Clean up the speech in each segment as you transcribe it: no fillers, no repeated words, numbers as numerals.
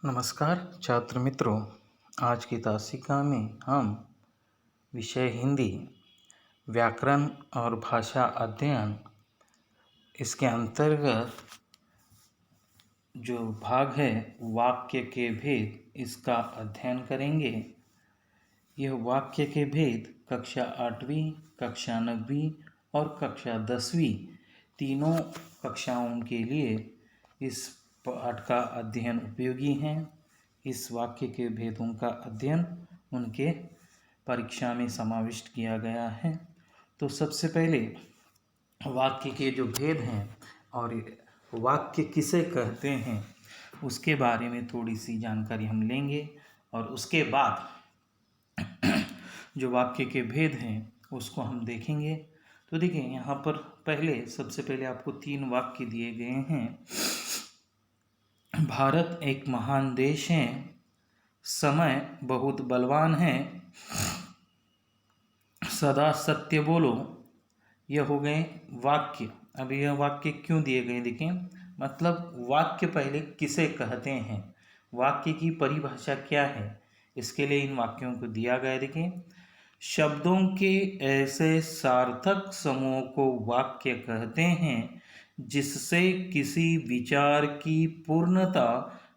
नमस्कार छात्र मित्रों। आज की तासिका में हम विषय हिंदी व्याकरण और भाषा अध्ययन इसके अंतर्गत जो भाग है वाक्य के भेद इसका अध्ययन करेंगे। यह वाक्य के भेद कक्षा 8वीं, कक्षा 9वीं और कक्षा 10वीं तीनों कक्षाओं के लिए इस पाठ का अध्ययन उपयोगी है। इस वाक्य के भेदों का अध्ययन उनके परीक्षा में समाविष्ट किया गया है। तो सबसे पहले वाक्य के जो भेद हैं और वाक्य किसे कहते हैं उसके बारे में थोड़ी सी जानकारी हम लेंगे और उसके बाद जो वाक्य के भेद हैं उसको हम देखेंगे। तो देखिए यहाँ पर सबसे पहले आपको 3 वाक्य दिए गए हैं। भारत एक महान देश है, समय बहुत बलवान है, सदा सत्य बोलो। यह हो गए वाक्य। अब यह वाक्य क्यों दिए गए देखिए, मतलब वाक्य पहले किसे कहते हैं, वाक्य की परिभाषा क्या है, इसके लिए इन वाक्यों को दिया गया। देखिए, शब्दों के ऐसे सार्थक समूह को वाक्य कहते हैं जिससे किसी विचार की पूर्णता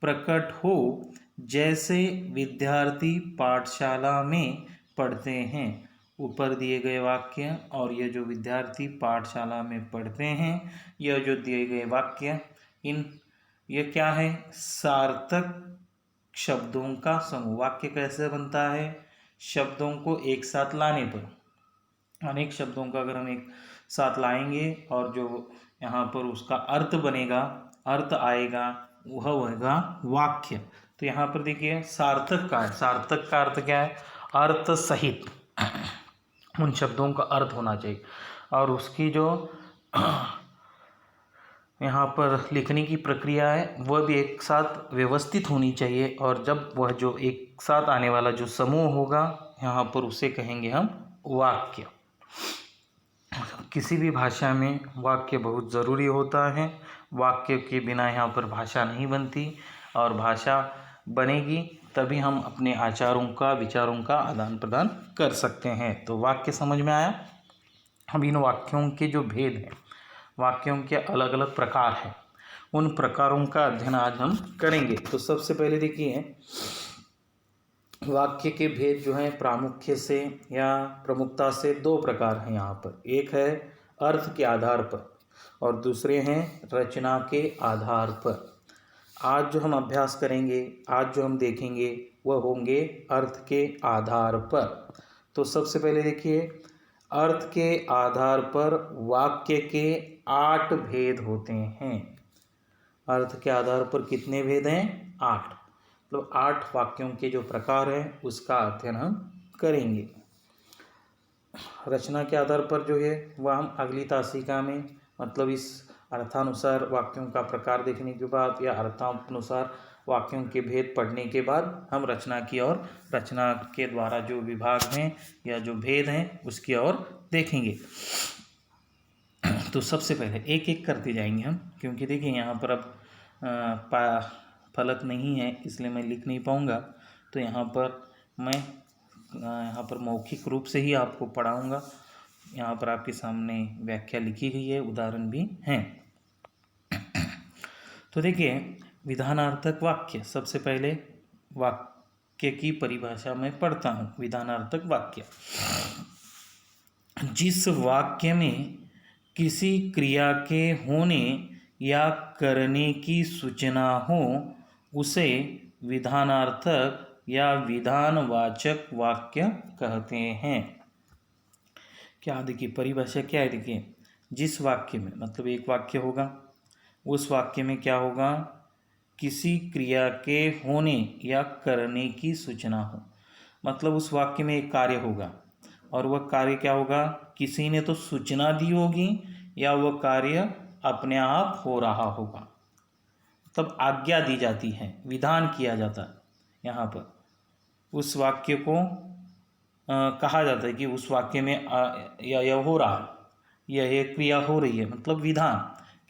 प्रकट हो, जैसे विद्यार्थी पाठशाला में पढ़ते हैं। ऊपर दिए गए वाक्य और ये जो विद्यार्थी पाठशाला में पढ़ते हैं, यह जो दिए गए वाक्य ये क्या है, सार्थक शब्दों का समूह। वाक्य कैसे बनता है, शब्दों को एक साथ लाने पर, अनेक शब्दों का अगर हम एक साथ लाएंगे और जो यहाँ पर उसका अर्थ बनेगा, अर्थ आएगा, वह होगा वाक्य। तो यहाँ पर देखिए सार्थक का है, सार्थक का अर्थ क्या है, अर्थ सहित उन शब्दों का अर्थ होना चाहिए और उसकी जो यहाँ पर लिखने की प्रक्रिया है वह भी एक साथ व्यवस्थित होनी चाहिए। और जब वह जो एक साथ आने वाला जो समूह होगा यहाँ पर उसे कहेंगे हम वाक्य। किसी भी भाषा में वाक्य बहुत ज़रूरी होता है। वाक्य के बिना यहाँ पर भाषा नहीं बनती और भाषा बनेगी तभी हम अपने आचारों का, विचारों का आदान प्रदान कर सकते हैं। तो वाक्य समझ में आया। अब इन वाक्यों के जो भेद हैं, वाक्यों के अलग अलग प्रकार हैं, उन प्रकारों का अध्ययन आज हम करेंगे। तो सबसे पहले देखिए वाक्य के भेद जो हैं प्रामुख्य से या प्रमुखता से 2 प्रकार हैं यहाँ पर। एक है अर्थ के आधार पर और दूसरे हैं रचना के आधार पर। आज जो हम अभ्यास करेंगे, आज जो हम देखेंगे वह होंगे अर्थ के आधार पर। तो सबसे पहले देखिए अर्थ के आधार पर वाक्य के 8 भेद होते हैं। अर्थ के आधार पर कितने भेद हैं, 8। मतलब 8 वाक्यों के जो प्रकार हैं उसका अध्ययन हम करेंगे। रचना के आधार पर जो है वह हम अगली तासिका में, मतलब इस अर्थानुसार वाक्यों का प्रकार देखने के बाद या अर्थानुसार वाक्यों के भेद पढ़ने के बाद हम रचना की और रचना के द्वारा जो विभाग हैं या जो भेद हैं उसकी ओर देखेंगे। तो सबसे पहले एक एक करते जाएंगे हम, क्योंकि देखिए यहाँ पर अब फलक नहीं है इसलिए मैं लिख नहीं पाऊँगा। तो यहाँ पर मौखिक रूप से ही आपको पढ़ाऊँगा। यहाँ पर आपके सामने व्याख्या लिखी गई है, उदाहरण भी हैं। तो देखिए विधानार्थक वाक्य, सबसे पहले वाक्य की परिभाषा में पढ़ता हूँ। विधानार्थक वाक्य, जिस वाक्य में किसी क्रिया के होने या करने की सूचना हो उसे विधानार्थक या विधानवाचक वाक्य कहते हैं। क्या देखिए परिभाषा क्या है, देखिए जिस वाक्य में, मतलब एक वाक्य होगा, उस वाक्य में क्या होगा, किसी क्रिया के होने या करने की सूचना हो। मतलब उस वाक्य में एक कार्य होगा और वह कार्य क्या होगा, किसी ने तो सूचना दी होगी या वह कार्य अपने आप हो रहा होगा। तब आज्ञा दी जाती है, विधान किया जाता है। यहाँ पर उस वाक्य को कहा जाता है कि उस वाक्य में यह हो रहा है, यह क्रिया हो रही है, मतलब विधान,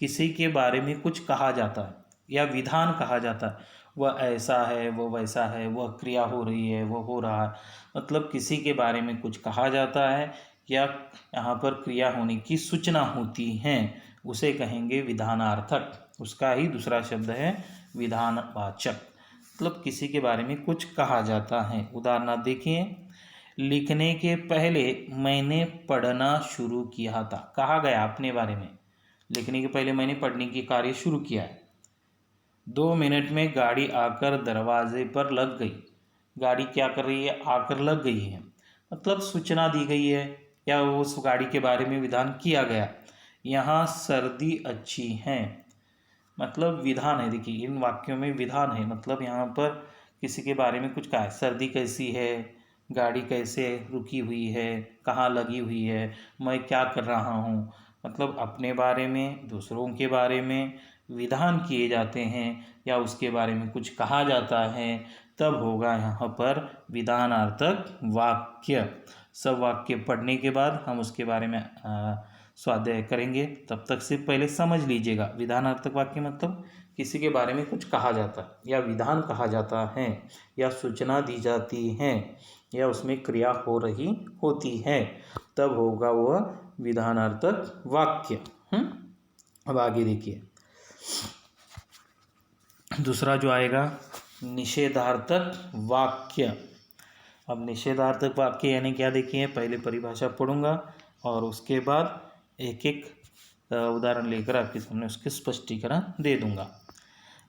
किसी के बारे में कुछ कहा जाता है। या विधान कहा जाता है। वह ऐसा है, वह वैसा है, वह क्रिया हो रही है, वह हो रहा है, मतलब किसी के बारे में कुछ कहा जाता है या यहाँ पर क्रिया होने की सूचना होती है, उसे कहेंगे विधानार्थक। उसका ही दूसरा शब्द है विधानवाचक, मतलब किसी के बारे में कुछ कहा जाता है। उदाहरण देखिए, लिखने के पहले मैंने पढ़ना शुरू किया था। कहा गया अपने बारे में, लिखने के पहले मैंने पढ़ने की कार्य शुरू किया है। 2 मिनट में गाड़ी आकर दरवाजे पर लग गई। गाड़ी क्या कर रही है? आकर लग गई है, मतलब सूचना दी गई है या उस गाड़ी के बारे में विधान किया गया। यहाँ सर्दी अच्छी है, मतलब विधान है। देखिए इन वाक्यों में विधान है, मतलब यहाँ पर किसी के बारे में कुछ कहा है। सर्दी कैसी है, गाड़ी कैसे रुकी हुई है, कहाँ लगी हुई है, मैं क्या कर रहा हूँ, मतलब अपने बारे में, दूसरों के बारे में विधान किए जाते हैं या उसके बारे में कुछ कहा जाता है, तब होगा यहाँ पर विधानार्थक वाक्य। सब वाक्य पढ़ने के बाद हम उसके बारे में स्वाध्याय करेंगे। तब तक सिर्फ पहले समझ लीजिएगा, विधानार्थक वाक्य मतलब किसी के बारे में कुछ कहा जाता है या विधान कहा जाता है या सूचना दी जाती है या उसमें क्रिया हो रही होती है, तब होगा वह विधानार्थक वाक्य। अब आगे देखिए, दूसरा जो आएगा निषेधार्थक वाक्य। अब निषेधार्थक वाक्य यानी क्या, देखिए पहले परिभाषा पढ़ूंगा और उसके बाद एक एक उदाहरण लेकर आपके सामने उसके स्पष्टीकरण दे दूंगा।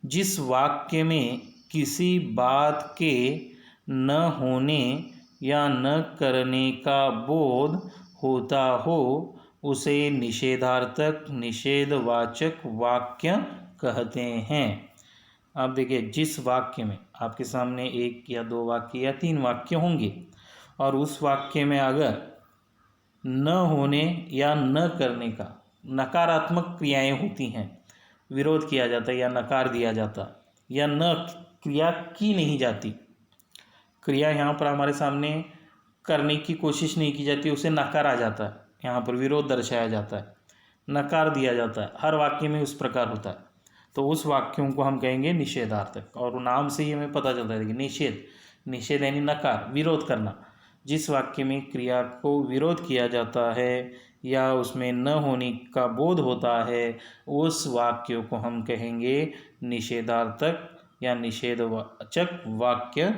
जिस वाक्य में किसी बात के न होने या न करने का बोध होता हो, उसे निषेधार्थक निषेधवाचक वाक्य कहते हैं। अब देखिए, जिस वाक्य में आपके सामने 1 या 2 वाक्य या 3 वाक्य होंगे और उस वाक्य में अगर न होने या न करने का नकारात्मक क्रियाएं होती हैं, विरोध किया जाता है या नकार दिया जाता या न क्रिया की नहीं जाती, क्रिया यहाँ पर हमारे सामने करने की कोशिश नहीं की जाती, उसे नकार आ जाता है, यहाँ पर विरोध दर्शाया जाता है, नकार दिया जाता है, हर वाक्य में उस प्रकार होता है, तो उस वाक्यों को हम कहेंगे निषेधार्थक। और नाम से ही हमें पता चलता है कि निषेध, निषेध यानी नकार, विरोध करना। जिस वाक्य में क्रिया को विरोध किया जाता है या उसमें न होने का बोध होता है, उस वाक्य को हम कहेंगे निषेधार्थक या निषेधवाचक वाक्य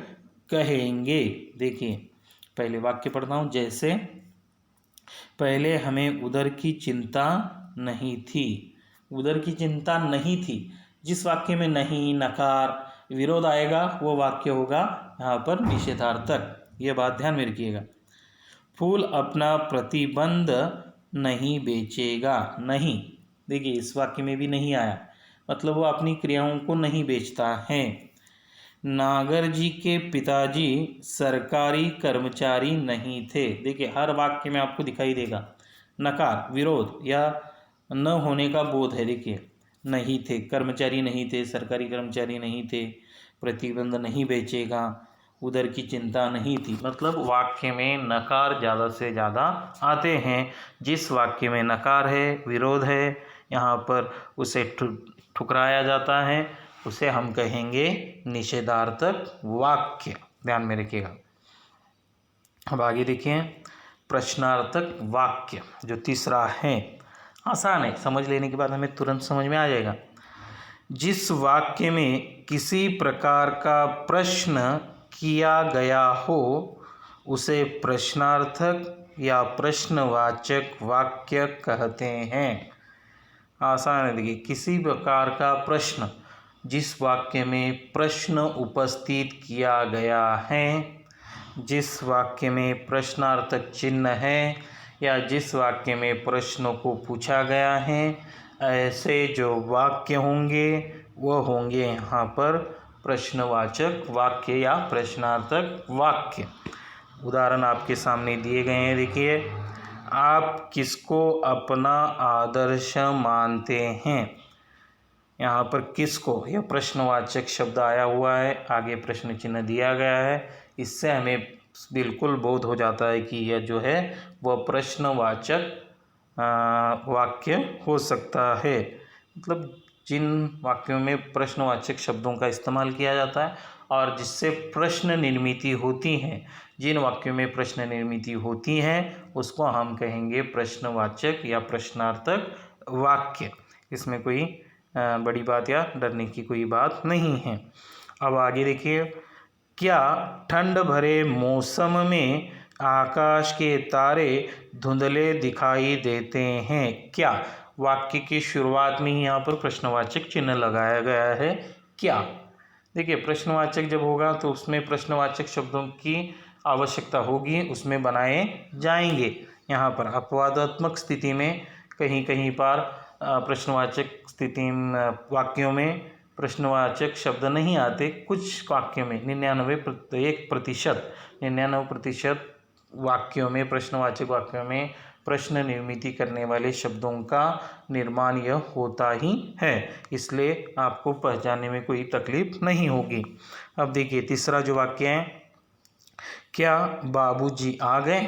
कहेंगे। देखिए पहले वाक्य पढ़ता हूँ। जैसे, पहले हमें उधर की चिंता नहीं थी। उधर की चिंता नहीं थी, जिस वाक्य में नहीं, नकार, विरोध आएगा वो वाक्य होगा यहाँ पर निषेधार्थक। ये बात ध्यान में रखिएगा। फूल अपना प्रतिबंध नहीं बेचेगा। नहीं, देखिए इस वाक्य में भी नहीं आया, मतलब वो अपनी क्रियाओं को नहीं बेचता है। नागर जी के पिताजी सरकारी कर्मचारी नहीं थे। देखिए हर वाक्य में आपको दिखाई देगा नकार, विरोध या न होने का बोध है। देखिए नहीं थे, कर्मचारी नहीं थे, सरकारी कर्मचारी नहीं थे, प्रतिबंध नहीं बेचेगा, उधर की चिंता नहीं थी, मतलब वाक्य में नकार ज़्यादा से ज़्यादा आते हैं। जिस वाक्य में नकार है, विरोध है, यहाँ पर उसे ठुकराया जाता है, उसे हम कहेंगे निषेधार्थक वाक्य। ध्यान में रखिएगा। अब आगे देखिए, प्रश्नार्थक वाक्य जो तीसरा है, आसान है, समझ लेने के बाद हमें तुरंत समझ में आ जाएगा। जिस वाक्य में किसी प्रकार का प्रश्न किया गया हो, उसे प्रश्नार्थक या प्रश्नवाचक वाक्य कहते हैं। आसान है। देखिए किसी प्रकार का प्रश्न, जिस वाक्य में प्रश्न उपस्थित किया गया है, जिस वाक्य में प्रश्नार्थक चिन्ह है या जिस वाक्य में प्रश्नों को पूछा गया है, ऐसे जो वाक्य होंगे वह होंगे यहाँ पर प्रश्नवाचक वाक्य या प्रश्नार्थक वाक्य। उदाहरण आपके सामने दिए गए हैं। देखिए, आप किसको अपना आदर्श मानते हैं। यहाँ पर किसको, यह प्रश्नवाचक शब्द आया हुआ है, आगे प्रश्न चिन्ह दिया गया है। इससे हमें बिल्कुल बोध हो जाता है कि यह जो है वह प्रश्नवाचक वाक्य हो सकता है। मतलब जिन वाक्यों में प्रश्नवाचक शब्दों का इस्तेमाल किया जाता है और जिससे प्रश्न निर्मिति होती है, जिन वाक्यों में प्रश्न निर्मिति होती है उसको हम कहेंगे प्रश्नवाचक या प्रश्नार्थक वाक्य। इसमें कोई बड़ी बात या डरने की कोई बात नहीं है। अब आगे देखिए, क्या ठंड भरे मौसम में आकाश के तारे धुंधले दिखाई देते हैं? क्या वाक्य की शुरुआत में ही यहाँ पर प्रश्नवाचक चिन्ह लगाया गया है। क्या, देखिए प्रश्नवाचक जब होगा तो उसमें प्रश्नवाचक शब्दों की आवश्यकता होगी, उसमें बनाए जाएंगे। यहाँ पर अपवादात्मक स्थिति में कहीं कहीं पर प्रश्नवाचक स्थिति वाक्यों में प्रश्नवाचक शब्द नहीं आते। कुछ वाक्यों में 99% वाक्यों में, प्रश्नवाचक वाक्यों में प्रश्न निर्मिति करने वाले शब्दों का निर्माण यह होता ही है, इसलिए आपको पहचानने में कोई तकलीफ नहीं होगी। अब देखिए तीसरा जो वाक्य है, क्या बाबूजी आ गए।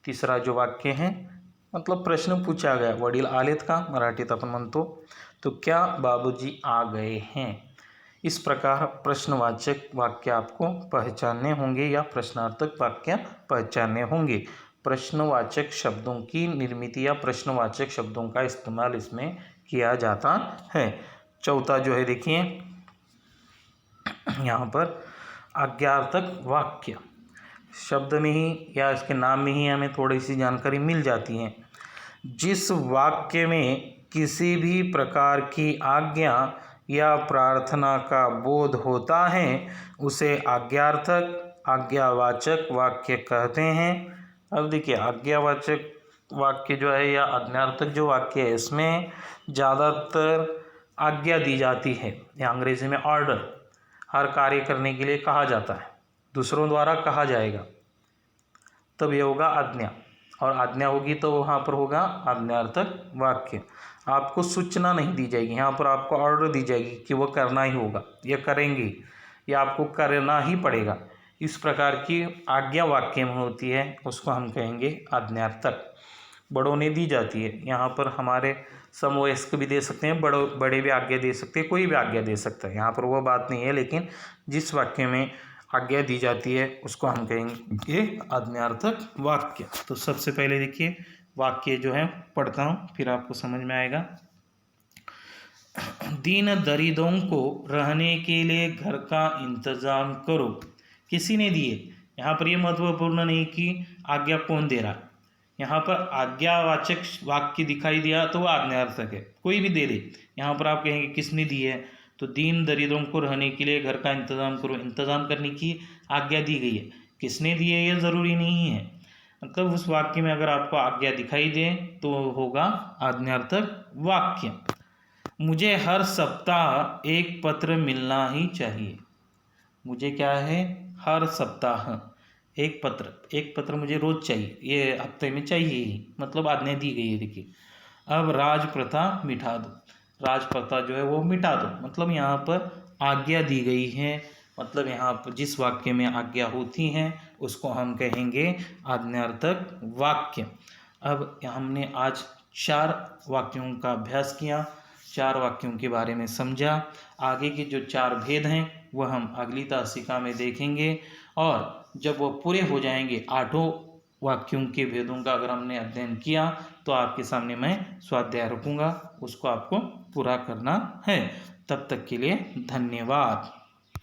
तीसरा जो वाक्य है मतलब प्रश्न पूछा गया, वडील आलेत का मराठीत आपण म्हणतो, तो क्या बाबूजी आ गए हैं। इस प्रकार प्रश्नवाचक वाक्य आपको पहचानने होंगे या प्रश्नार्थक वाक्य पहचानने होंगे। प्रश्नवाचक शब्दों की निर्मिति या प्रश्नवाचक शब्दों का इस्तेमाल इसमें किया जाता है। चौथा जो है देखिए यहाँ पर आज्ञार्थक वाक्य। शब्द में ही या इसके नाम में ही हमें थोड़ी सी जानकारी मिल जाती है। जिस वाक्य में किसी भी प्रकार की आज्ञा या प्रार्थना का बोध होता है उसे आज्ञार्थक आज्ञावाचक वाक्य कहते हैं। अब देखिए आज्ञावाचक वाक्य जो है या आज्ञार्थक जो वाक्य है इसमें ज़्यादातर आज्ञा दी जाती है, या अंग्रेजी में ऑर्डर, हर कार्य करने के लिए कहा जाता है, दूसरों द्वारा कहा जाएगा, तब यह होगा आज्ञा। और आज्ञा होगी तो वहाँ पर होगा आज्ञार्थक वाक्य। आपको सूचना नहीं दी जाएगी, यहाँ पर आपको ऑर्डर दी जाएगी कि वह करना ही होगा, यह करेंगे या आपको करना ही पड़ेगा। इस प्रकार की आज्ञा वाक्य में होती है, उसको हम कहेंगे आज्ञार्थक। बड़ों ने दी जाती है, यहाँ पर हमारे समवयस्क भी दे सकते हैं, बड़े भी आज्ञा दे सकते हैं, कोई भी आज्ञा दे सकता है, यहाँ पर वह बात नहीं है। लेकिन जिस वाक्य में आज्ञा दी जाती है उसको हम कहेंगे आज्ञार्थक वाक्य। तो सबसे पहले देखिए वाक्य जो है पढ़ता हूँ, फिर आपको समझ में आएगा। दीन दरिद्रों को रहने के लिए घर का इंतजाम करो। किसी ने दिए, यहाँ पर यह महत्वपूर्ण नहीं कि आज्ञा कौन दे रहा, यहाँ पर आज्ञावाचक वाक्य दिखाई दिया तो वह आज्ञार्थक है, कोई भी दे दे। यहाँ पर आप कहेंगे किसने दी है, तो दीन दरिद्रों को रहने के लिए घर का इंतजाम करो, इंतजाम करने की आज्ञा दी गई है। किसने दी है यह ज़रूरी नहीं है, मतलब उस वाक्य में अगर आपको आज्ञा दिखाई दे तो होगा आज्ञार्थक वाक्य। मुझे हर सप्ताह एक पत्र मिलना ही चाहिए। मुझे क्या है, हर सप्ताह एक पत्र मुझे रोज़ चाहिए, ये हफ्ते में चाहिए ही, मतलब आज्ञा दी गई है। देखिए अब राज प्रथा मिटा दो, राज प्रथा जो है वो मिटा दो, मतलब यहाँ पर आज्ञा दी गई है, मतलब यहाँ पर जिस वाक्य में आज्ञा होती है उसको हम कहेंगे आज्ञार्थक वाक्य। अब हमने आज 4 वाक्यों का अभ्यास किया, 4 वाक्यों के बारे में समझा। आगे के जो 4 भेद हैं वह हम अगली तासिका में देखेंगे, और जब वो पूरे हो जाएंगे 8 वाक्यों के भेदों का अगर हमने अध्ययन किया तो आपके सामने मैं स्वाध्याय रखूँगा, उसको आपको पूरा करना है। तब तक के लिए धन्यवाद।